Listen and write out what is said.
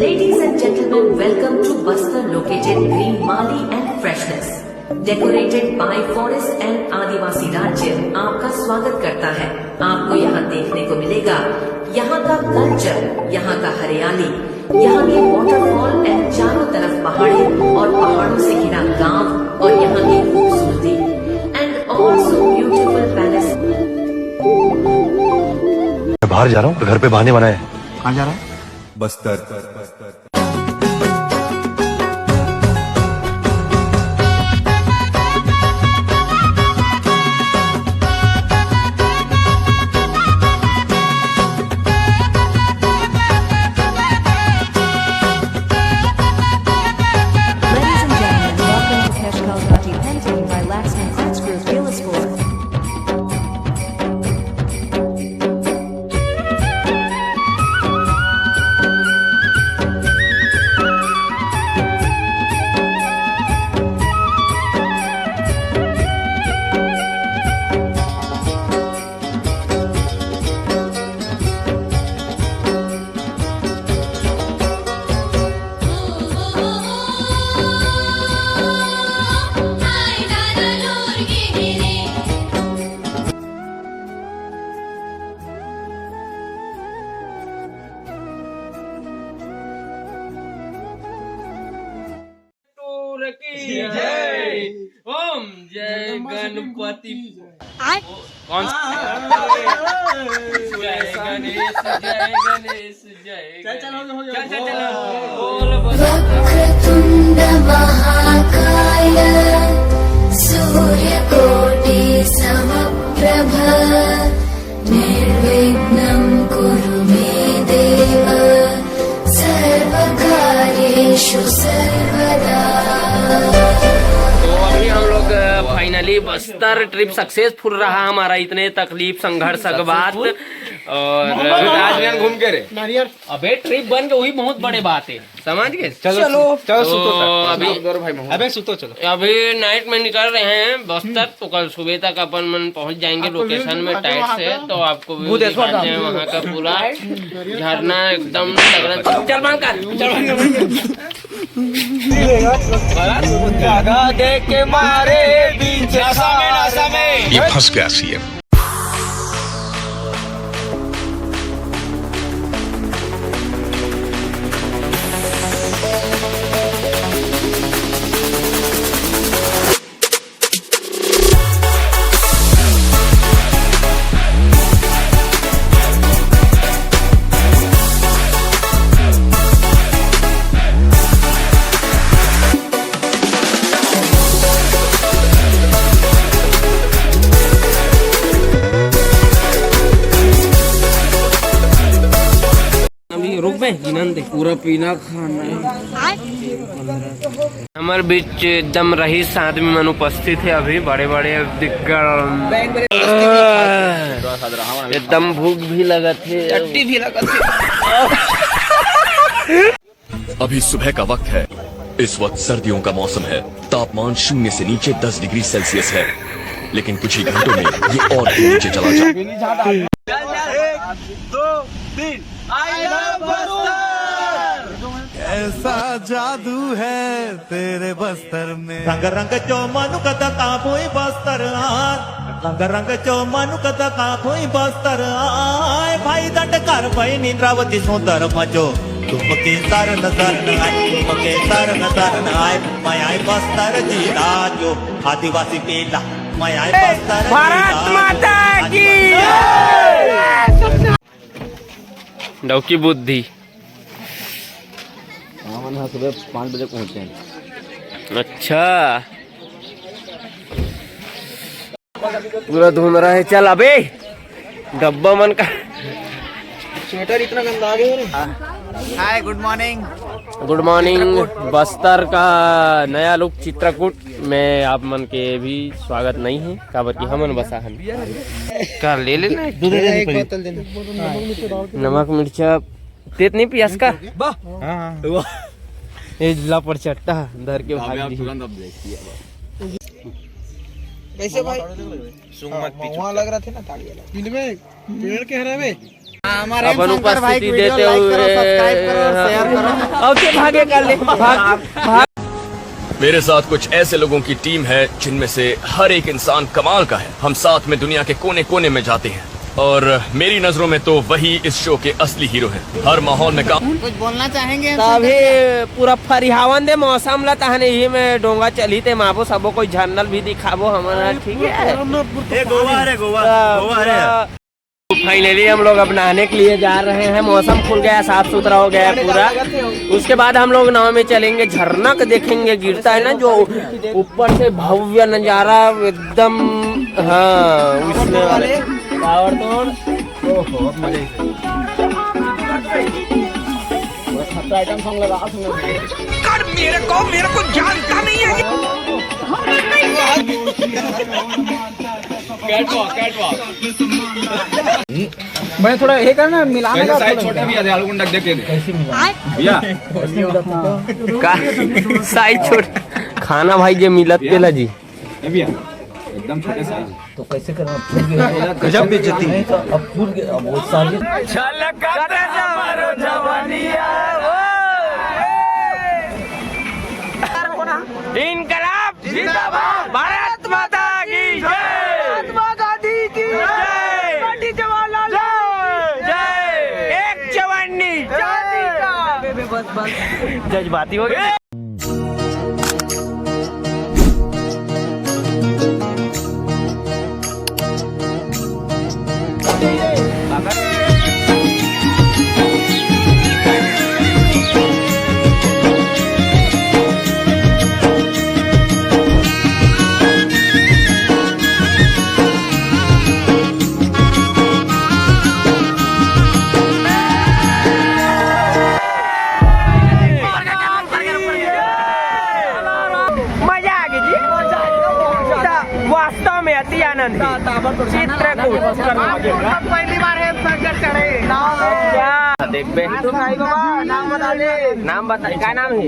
Ladies and gentlemen, welcome to Bastar located green Mali and freshness. Decorated by forest and आदिवासी राज्य आपका स्वागत करता है। आपको यहाँ देखने को मिलेगा यहाँ का कल्चर, यहाँ का हरियाली, यहाँ के वाटरफॉल एंड चारों तरफ पहाड़ी और पहाड़ों से घिरा गांव और यहाँ की खूबसूरती एंड ऑल्सो ब्यूटीफुल पैलेस। बाहर जा रहा हूँ, घर पे बहाने बनाए। कहाँ जा रहा है? बस्तर। जय ओम जय गणपति। कौन जय गणेश जय गणेश जय चल बोल वक्रतुंड महाकाय सूर्यकोटि समप्रभ निर्विघ्नं कुरु मे देव सर्वकार्येषु सर्वदा। अभी हम लोग फाइनली बस्तर ट्रिप सक्सेसफुल रहा हमारा, इतने तकलीफ संघर्ष के बाद। और राजगंज घूम के रे अबे ट्रिप बन के वही बहुत बड़े बात है, समझ गए। चलो सुतो अभी सुतो चलो। अभी नाइट में निकल रहे हैं बस्तर, तो कल सुबह तक अपन मन पहुंच जाएंगे लोकेशन में टाइट से। तो आपको भी दिखाते हैं वहाँ का पूरा झरना एकदम तगड़ा। चल बंद कर देख के मारे बीच ये फंस गया सीएम। पूरा पीना खाना है। हमारे बीच एकदम रईस आदमी मन उपस्थित है। अभी बड़े बड़े दिक्कत एकदम भूख भी लगा थे, टट्टी भी लगा थे। अभी सुबह का वक्त है। इस वक्त सर्दियों का मौसम है। तापमान 0 से नीचे 10 डिग्री सेल्सियस है, लेकिन कुछ ही घंटों में ये और भी नीचे चला जाए। 1 2 3 आई लव बस्तर। ऐसा जादू है तेरे बस्तर में, रंग रंग चो मनु कदा कापोई बस्तर आय, रंग रंग चो मनु कदा कापोई बस्तर आय। भाई दंड कर भाई निंद्रावती सुंदर मजो, तुमके सर नजर न आए, तुमके सर नजर न आए। मैं आए बस्तर जिला जो आदिवासी पेला, मैं आए बस्तर भारत माता की डौकी बुद्धि। सुबह 5 बजे पहुँचते हैं। अच्छा पूरा धुंध रहा है। चल अबे डब्बा मन का स्वेटर इतना गंदा आ गया। Hi good morning. Good morning. Bastar का नया लुक चित्रकूट में आप मन के भी स्वागत नहीं है। काबर की हमन बसा हन का ले लेना एक बोतल देना। नमक मिर्चा तेत नहीं पियास का ये जिला पर चट्टा धर के भाग कैसे भाई वहाँ लग रहा थे ना ताली वाला पेड़ के हरे में अपन उपस्थिति देते हुए अब के भागे कर ले भाग। मेरे साथ कुछ ऐसे लोगों की टीम है जिनमें से हर एक इंसान कमाल का है। हम साथ में दुनिया के कोने कोने में जाते हैं और मेरी नजरों में तो वही इस शो के असली हीरो हैं। हर माहौल में काम कुछ बोलना चाहेंगे तभी पूरा फरिहावन दे मौसम ला तहने ही में डोंगा चली ते माबो सबो कोई झरनल भी दिखाबो हमारा ठीक है। फाइनली हम लोग अब नहाने के लिए जा रहे हैं। मौसम खुल गया, साफ सुथरा हो गया पूरा। उसके बाद हम लोग नाव में चलेंगे, झरना को देखेंगे, गिरता है ना जो ऊपर से भव्य नजारा एकदम। हाँ उसमें वाले पावर तोड़ आइटम सॉन्ग लगा मेरे को जानता नहीं है। मैं थोड़ा ये करना मिलाने का छोटा भी है आलू देख के कैसे मिला का साइज छोटा खाना भाई जे मिलत पेला जी एकदम छोटे साइज। तो कैसे करना गजब बेइज्जती है। अब फूल गया, अब वो सारी इनकलाब जिंदाबाद, भारत माता की जय, महात्मा गांधी की जय, पंडित जवाहरलाल जय, एक चवन्नी जाति का जज्बाती हो गया। वास्तव में अति आनंद चित्रकूट पहली बार है चढ़े क्या देख बे नाम बता क्या नाम है।